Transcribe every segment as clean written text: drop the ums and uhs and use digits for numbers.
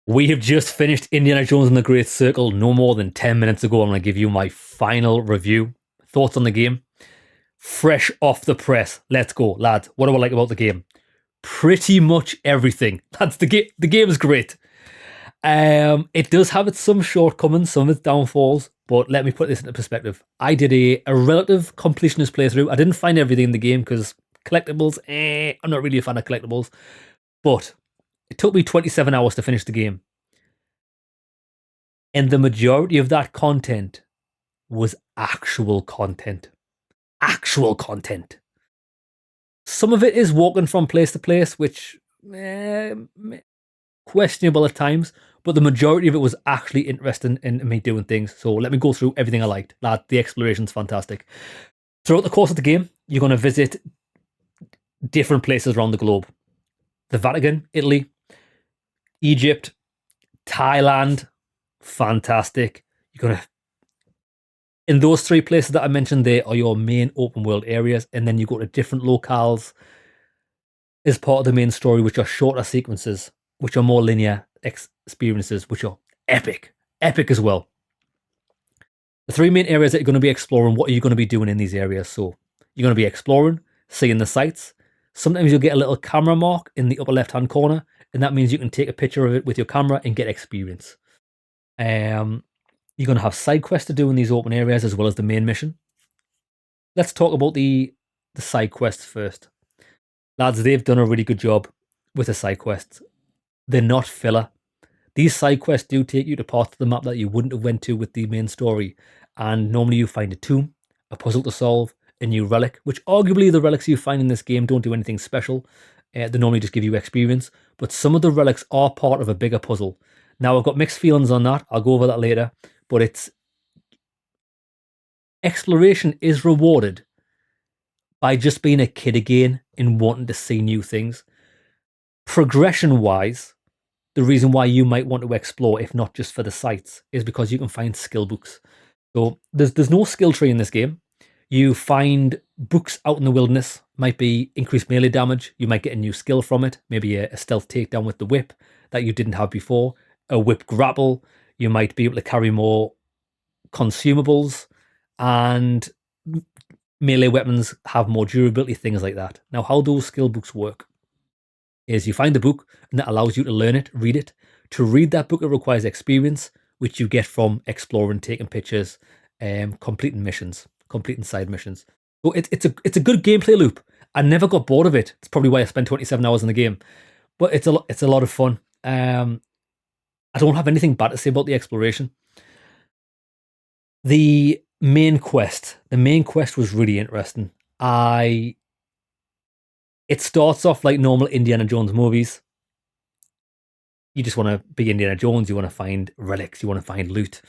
We have just finished Indiana Jones and the Great Circle no more than 10 minutes ago. I'm going to give you my final review. Thoughts on the game? Fresh off the press. Let's go, lads. What do I like about the game? Pretty much everything. That's the game. The game is great. It does have its some shortcomings, some of its downfalls, but let me put this into perspective. I did a relative completionist playthrough. I didn't find everything in the game because collectibles, I'm not really a fan of collectibles, but it took me 27 hours to finish the game. And the majority of that content was actual content. Actual content. Some of it is walking from place to place, which questionable at times, but the majority of it was actually interesting in me doing things. So let me go through everything I liked. The exploration's fantastic. Throughout the course of the game, you're going to visit different places around the globe. The Vatican, Italy, Egypt, Thailand, fantastic. You're going to... In those three places that I mentioned, there are your main open world areas, and then you go to different locales as part of the main story, which are shorter sequences, which are more linear experiences, which are epic as well. The three main areas that you're going to be exploring, what are you going to be doing in these areas? So you're going to be exploring, seeing the sights. Sometimes you'll get a little camera mark in the upper left hand corner, and that means you can take a picture of it with your camera and get experience. You're going to have side quests to do in these open areas as well as the main mission. Let's talk about the side quests first. Lads, they've done a really good job with the side quests. They're not filler. These side quests do take you to parts of the map that you wouldn't have went to with the main story. And normally you find a tomb, a puzzle to solve, a new relic, which arguably the relics you find in this game don't do anything special. They normally just give you experience. But some of the relics are part of a bigger puzzle. Now, I've got mixed feelings on that. I'll go over that later. But it's... exploration is rewarded by just being a kid again and wanting to see new things. Progression-wise, the reason why you might want to explore, if not just for the sights, is because you can find skill books. So there's no skill tree in this game. You find books out in the wilderness, might be increased melee damage. You might get a new skill from it, maybe a stealth takedown with the whip that you didn't have before, a whip grapple. You might be able to carry more consumables, and melee weapons have more durability, things like that. Now, how those skill books work is you find the book, and that allows you to learn it, read it. To read that book, it requires experience, which you get from exploring, taking pictures, completing missions, completing side missions. So it's a good gameplay loop. I never got bored of it. It's probably why I spent 27 hours in the game. But it's a lot of fun. I don't have anything bad to say about the exploration. The main quest was really interesting. It starts off like normal Indiana Jones movies. You just want to be Indiana Jones, you want to find relics, you want to find loot.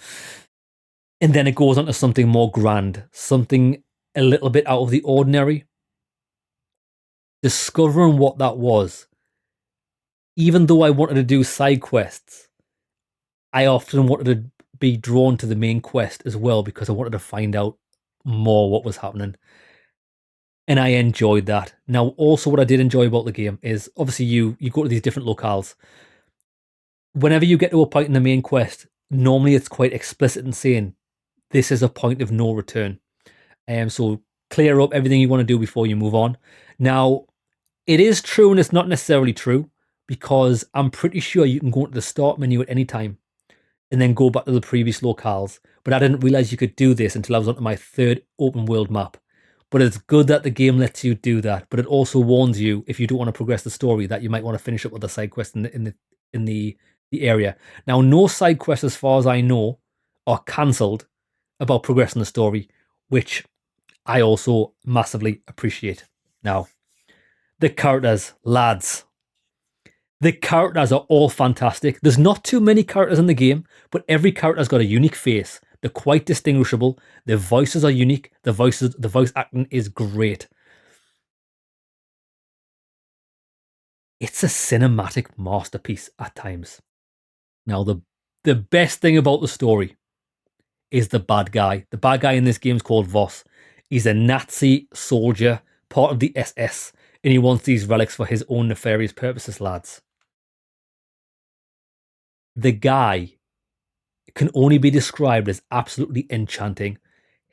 And then it goes on to something more grand, something a little bit out of the ordinary. Discovering what that was, even though I wanted to do side quests, I often wanted to be drawn to the main quest as well because I wanted to find out more what was happening. And I enjoyed that. Now, also what I did enjoy about the game is obviously you go to these different locales. Whenever you get to a point in the main quest, normally it's quite explicit in saying this is a point of no return. So clear up everything you want to do before you move on. Now, it is true and it's not necessarily true because I'm pretty sure you can go into the start menu at any time and then go back to the previous locales. But I didn't realize you could do this until I was onto my third open world map. But it's good that the game lets you do that. But it also warns you, if you don't want to progress the story, that you might want to finish up with the side quest in the area. Now, no side quests, as far as I know, are cancelled about progressing the story, which I also massively appreciate. Now, the characters, lads. The characters are all fantastic. There's not too many characters in the game, but every character's got a unique face. They're quite distinguishable. Their voices are unique. The voice acting is great. It's a cinematic masterpiece at times. Now, the best thing about the story is the bad guy. The bad guy in this game is called Voss. He's a Nazi soldier, part of the SS, and he wants these relics for his own nefarious purposes, lads. The guy can only be described as absolutely enchanting.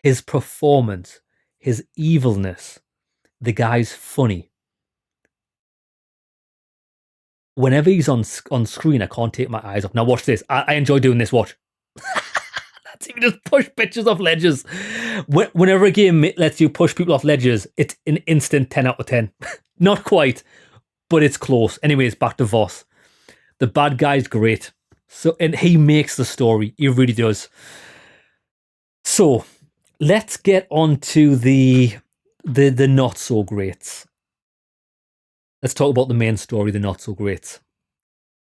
His performance, his evilness, the guy's funny. Whenever he's on screen, I can't take my eyes off. Now watch this. I enjoy doing this. Watch. That's even just push pictures off ledges. Whenever a game lets you push people off ledges, it's an instant 10 out of 10. Not quite, but it's close. Anyways, back to Voss. The bad guy's great. So, and he makes the story. He really does. So, let's get on to the not so greats. Let's talk about the main story, the not so greats.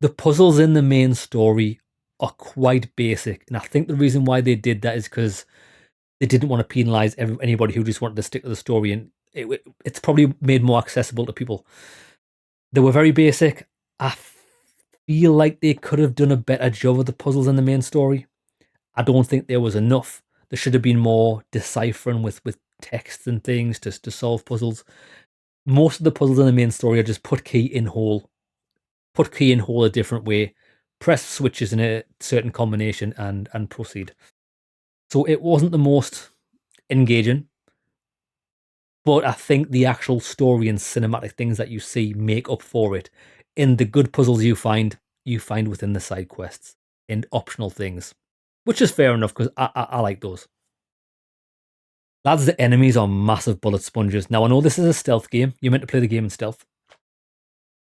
The puzzles in the main story are quite basic, and I think the reason why they did that is because they didn't want to penalize anybody who just wanted to stick to the story, and it's probably made more accessible to people. They were very basic. I feel like they could have done a better job of the puzzles in the main story. I don't think there was enough. There should have been more deciphering with text and things to solve puzzles. Most of the puzzles in the main story are just put key in hole. Put key in hole a different way. Press switches in a certain combination and proceed. So it wasn't the most engaging. But I think the actual story and cinematic things that you see make up for it. In the good puzzles you find within the side quests and optional things. Which is fair enough because I like those. Lads, the enemies are massive bullet sponges. Now, I know this is a stealth game. You're meant to play the game in stealth.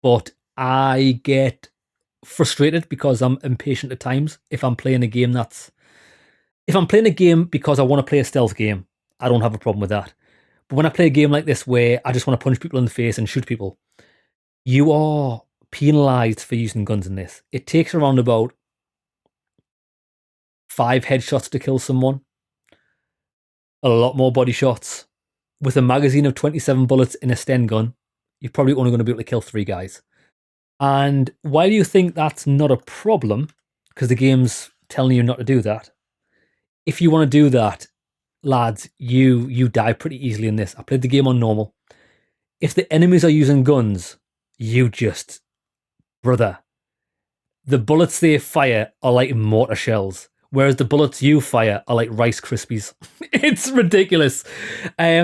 But I get frustrated because I'm impatient at times. If I'm playing a game because I want to play a stealth game, I don't have a problem with that. But when I play a game like this where I just want to punch people in the face and shoot people, you are penalized for using guns in this. It takes around about 5 headshots to kill someone. A lot more body shots. With a magazine of 27 bullets in a Sten gun, you're probably only going to be able to kill 3 guys. And while you think that's not a problem, because the game's telling you not to do that, if you want to do that, lads, you die pretty easily in this. I played the game on normal. If the enemies are using guns, brother, the bullets they fire are like mortar shells, whereas the bullets you fire are like Rice Krispies. It's ridiculous.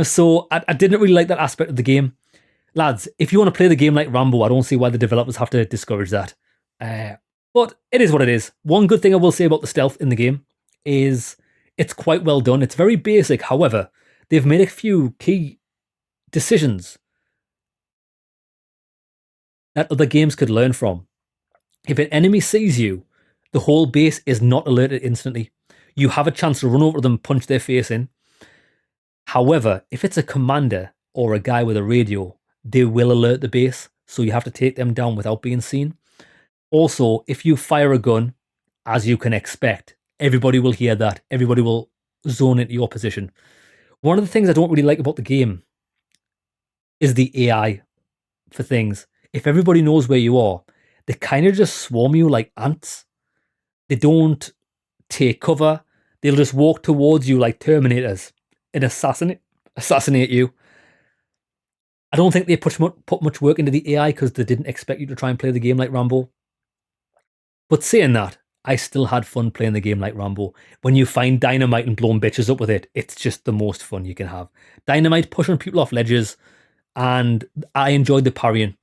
So I didn't really like that aspect of the game. Lads, if you want to play the game like Rambo, I don't see why the developers have to discourage that. But it is what it is. One good thing I will say about the stealth in the game is it's quite well done. It's very basic. However, they've made a few key decisions that other games could learn from. If an enemy sees you, the whole base is not alerted instantly. You have a chance to run over to them, punch their face in. However, if it's a commander or a guy with a radio, they will alert the base, so you have to take them down without being seen. Also, if you fire a gun, as you can expect, everybody will hear that. Everybody will zone into your position. One of the things I don't really like about the game is the AI for things. If everybody knows where you are, they kind of just swarm you like ants. They don't take cover. They'll just walk towards you like Terminators and assassinate you. I don't think they put much work into the AI because they didn't expect you to try and play the game like Rambo. But saying that, I still had fun playing the game like Rambo. When you find dynamite and blowing bitches up with it, it's just the most fun you can have. Dynamite pushing people off ledges, and I enjoyed the parrying.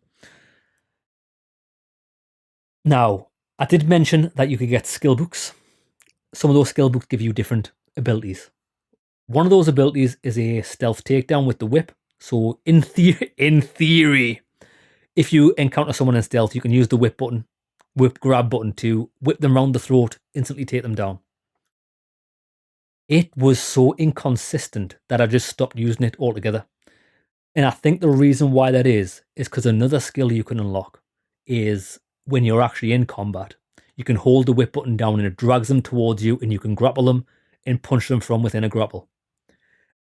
Now, I did mention that you could get skill books. Some of those skill books give you different abilities. One of those abilities is a stealth takedown with the whip. So in theory, if you encounter someone in stealth, you can use the whip grab button to whip them round the throat, instantly take them down. It was so inconsistent that I just stopped using it altogether. And I think the reason why that is because another skill you can unlock is when you're actually in combat, you can hold the whip button down and it drags them towards you and you can grapple them and punch them from within a grapple.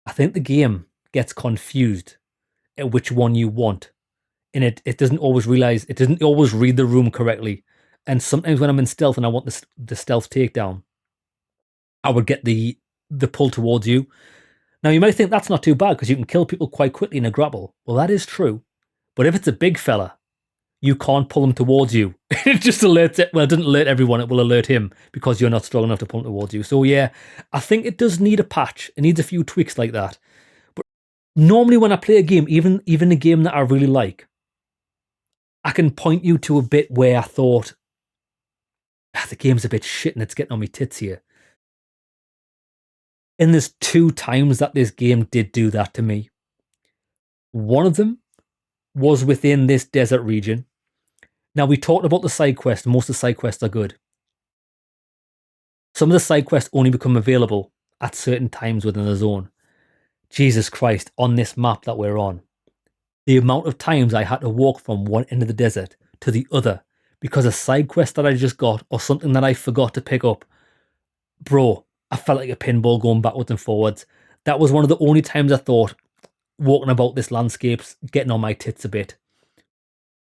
I think the game gets confused at which one you want. And it doesn't always read the room correctly. And sometimes when I'm in stealth and I want the stealth takedown, I would get the pull towards you. Now you might think that's not too bad because you can kill people quite quickly in a grapple. Well, that is true. But if it's a big fella, you can't pull them towards you. It just alerts it. Well, it doesn't alert everyone. It will alert him because you're not strong enough to pull them towards you. So yeah, I think it does need a patch. It needs a few tweaks like that. But normally when I play a game, even a game that I really like, I can point you to a bit where I thought, the game's a bit shit and it's getting on my tits here. And there's 2 times that this game did do that to me. One of them was within this desert region. Now, we talked about the side quests. Most of the side quests are good. Some of the side quests only become available at certain times within the zone. Jesus Christ, on this map that we're on, the amount of times I had to walk from one end of the desert to the other because a side quest that I just got or something that I forgot to pick up, bro, I felt like a pinball going backwards and forwards. That was one of the only times I thought walking about this landscape's getting on my tits a bit.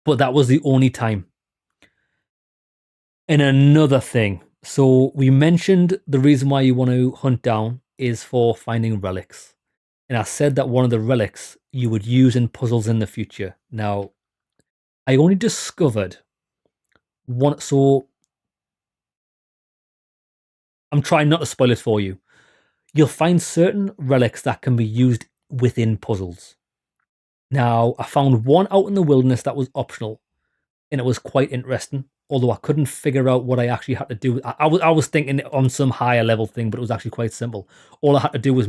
But that was the only time. And another thing, so we mentioned the reason why you want to hunt down is for finding relics. And I said that one of the relics you would use in puzzles in the future. Now, I only discovered one, so I'm trying not to spoil it for you. You'll find certain relics that can be used within puzzles. Now, I found one out in the wilderness that was optional, and it was quite interesting. Although I couldn't figure out what I actually had to do. I was thinking on some higher level thing, but it was actually quite simple. All I had to do was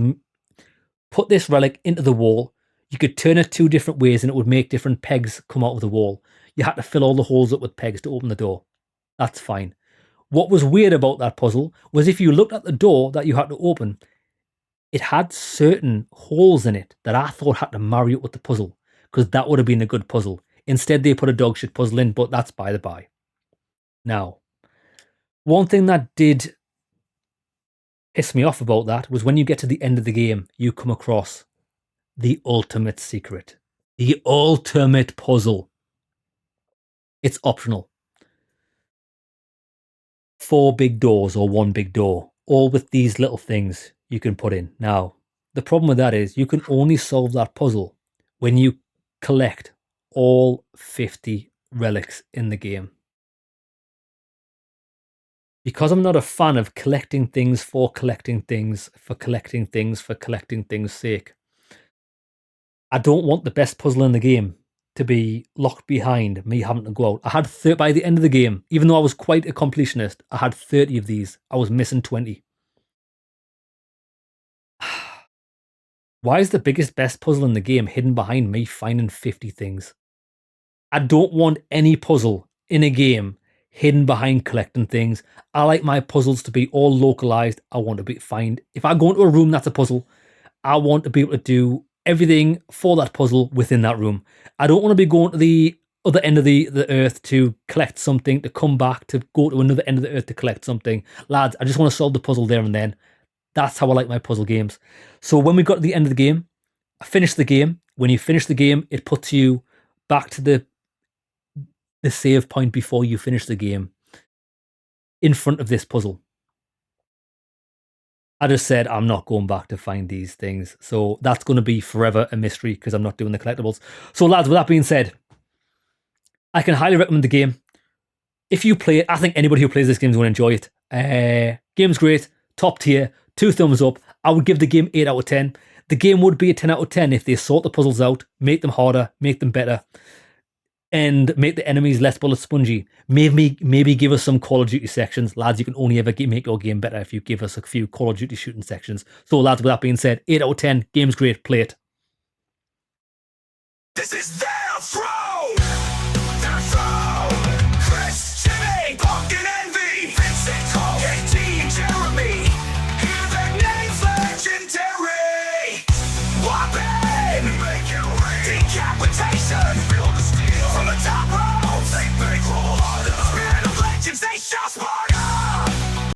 put this relic into the wall. You could turn it 2 different ways, and it would make different pegs come out of the wall. You had to fill all the holes up with pegs to open the door. That's fine. What was weird about that puzzle was if you looked at the door that you had to open, it had certain holes in it that I thought had to marry up with the puzzle, because that would have been a good puzzle. Instead, they put a dog shit puzzle in, but that's by the by. Now, one thing that did piss me off about that was when you get to the end of the game, you come across the ultimate secret, the ultimate puzzle. It's optional. 4 big doors or 1 big door, all with these little things you can put in. Now, the problem with that is you can only solve that puzzle when you collect all 50 relics in the game. Because I'm not a fan of collecting things for collecting things for collecting things for collecting things' sake, I don't want the best puzzle in the game to be locked behind me having to go out. I had by the end of the game, even though I was quite a completionist, I had 30 of these. I was missing 20. Why is the biggest, best puzzle in the game hidden behind me finding 50 things? I don't want any puzzle in a game hidden behind collecting things. I like my puzzles to be all localized. I want to find, if I go into a room that's a puzzle, I want to be able to do everything for that puzzle within that room. I don't want to be going to the other end of the earth to collect something, to come back, to go to another end of the earth to collect something. Lads, I just want to solve the puzzle there and then. That's how I like my puzzle games. So when we got to the end of the game, I finished the game. When you finish the game, it puts you back to the save point before you finish the game in front of this puzzle. I just said I'm not going back to find these things. So that's going to be forever a mystery because I'm not doing the collectibles. So lads, with that being said, I can highly recommend the game. If you play it, I think anybody who plays this game is going to enjoy it. Game's great, top tier, 2 thumbs up. I would give the game 8 out of 10. The game would be a 10 out of 10 if they sort the puzzles out, make them harder, make them better, and make the enemies less bullet spongy. Maybe give us some Call of Duty sections. Lads, you can only ever make your game better if you give us a few Call of Duty shooting sections. So lads, with that being said, 8 out of 10, game's great, play it. This is their